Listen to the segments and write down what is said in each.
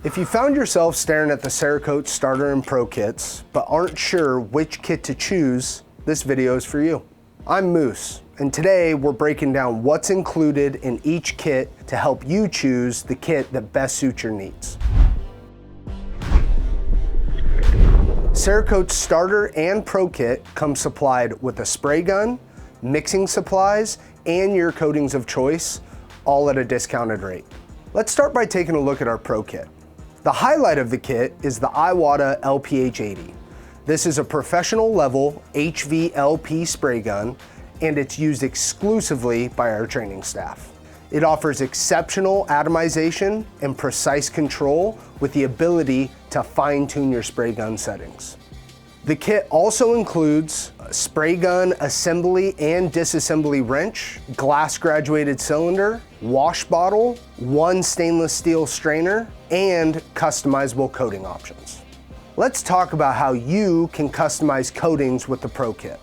If you found yourself staring at the Cerakote Starter and Pro Kits, but aren't sure which kit to choose, this video is for you. I'm Moose, and today we're breaking down what's included in each kit to help you choose the kit that best suits your needs. Cerakote Starter and Pro Kit comes supplied with a spray gun, mixing supplies, and your coatings of choice, all at a discounted rate. Let's start by taking a look at our Pro Kit. The highlight of the kit is the IWATA LPH80. This is a professional level HVLP spray gun, and it's used exclusively by our training staff. It offers exceptional atomization and precise control with the ability to fine-tune your spray gun settings. The kit also includes a spray gun assembly and disassembly wrench, glass graduated cylinder, wash bottle, one stainless steel strainer, and customizable coating options. Let's talk about how you can customize coatings with the Pro Kit.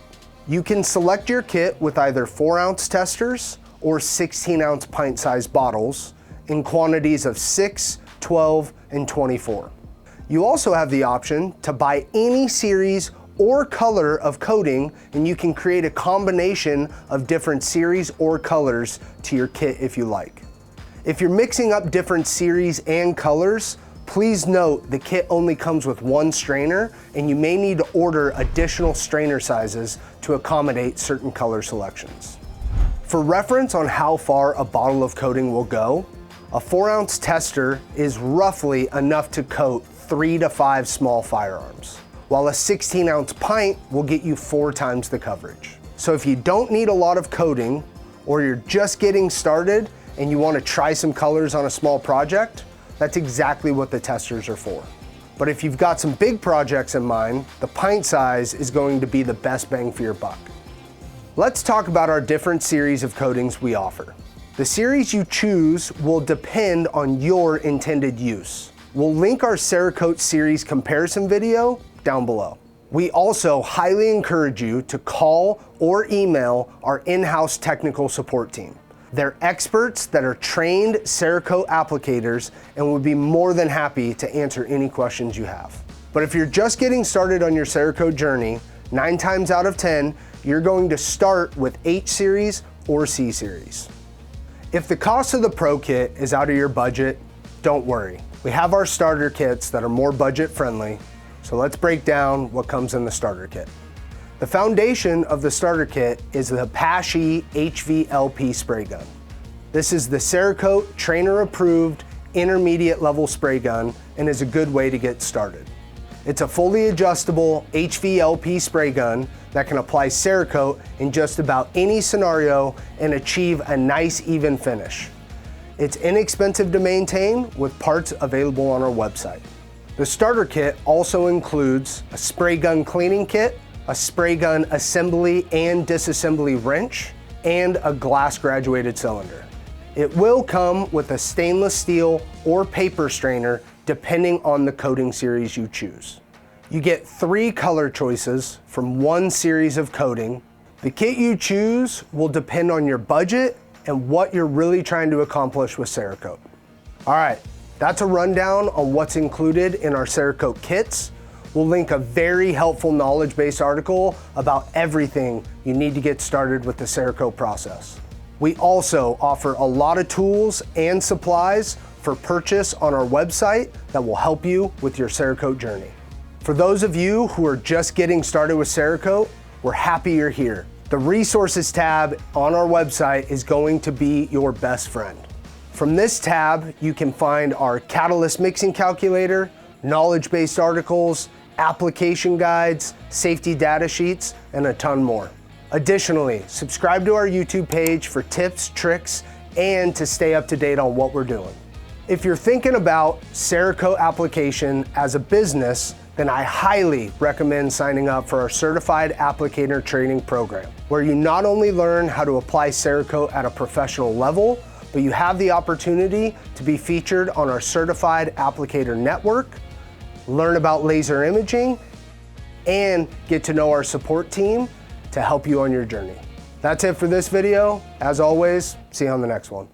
You can select your kit with either 4-ounce testers or 16-ounce pint-sized bottles in quantities of 6, 12, and 24. You also have the option to buy any series or color of coating, and you can create a combination of different series or colors to your kit if you like. If you're mixing up different series and colors, please note the kit only comes with one strainer, and you may need to order additional strainer sizes to accommodate certain color selections. For reference on how far a bottle of coating will go, a 4-ounce tester is roughly enough to coat 3 to 5 small firearms, while a 16-ounce pint will get you 4 times the coverage. So if you don't need a lot of coating, or you're just getting started and you want to try some colors on a small project, that's exactly what the testers are for. But if you've got some big projects in mind, the pint size is going to be the best bang for your buck. Let's talk about our different series of coatings we offer. The series you choose will depend on your intended use. We'll link our Cerakote series comparison video down below. We also highly encourage you to call or email our in-house technical support team. They're experts that are trained Cerakote applicators and would be more than happy to answer any questions you have. But if you're just getting started on your Cerakote journey, 9 times out of 10, you're going to start with H series or C series. If the cost of the Pro Kit is out of your budget, don't worry. We have our starter kits that are more budget friendly, so let's break down what comes in the starter kit. The foundation of the starter kit is the Paasche HVLP spray gun. This is the Cerakote trainer approved intermediate level spray gun and is a good way to get started. It's a fully adjustable HVLP spray gun that can apply Cerakote in just about any scenario and achieve a nice even finish. It's inexpensive to maintain with parts available on our website. The starter kit also includes a spray gun cleaning kit, a spray gun assembly and disassembly wrench, and a glass graduated cylinder. It will come with a stainless steel or paper strainer depending on the coating series you choose. You get 3 color choices from 1 series of coating. The kit you choose will depend on your budget and what you're really trying to accomplish with Cerakote. All right, that's a rundown on what's included in our Cerakote kits. We'll link a very helpful knowledge-based article about everything you need to get started with the Cerakote process. We also offer a lot of tools and supplies for purchase on our website that will help you with your Cerakote journey. For those of you who are just getting started with Cerakote, we're happy you're here. The resources tab on our website is going to be your best friend. From this tab, you can find our catalyst mixing calculator, knowledge-based articles, application guides, safety data sheets, and a ton more. Additionally, subscribe to our YouTube page for tips, tricks, and to stay up to date on what we're doing. If you're thinking about Cerakote application as a business, then I highly recommend signing up for our Certified Applicator Training Program, where you not only learn how to apply Cerakote at a professional level, but you have the opportunity to be featured on our Certified Applicator Network, learn about laser imaging, and get to know our support team to help you on your journey. That's it for this video. As always, see you on the next one.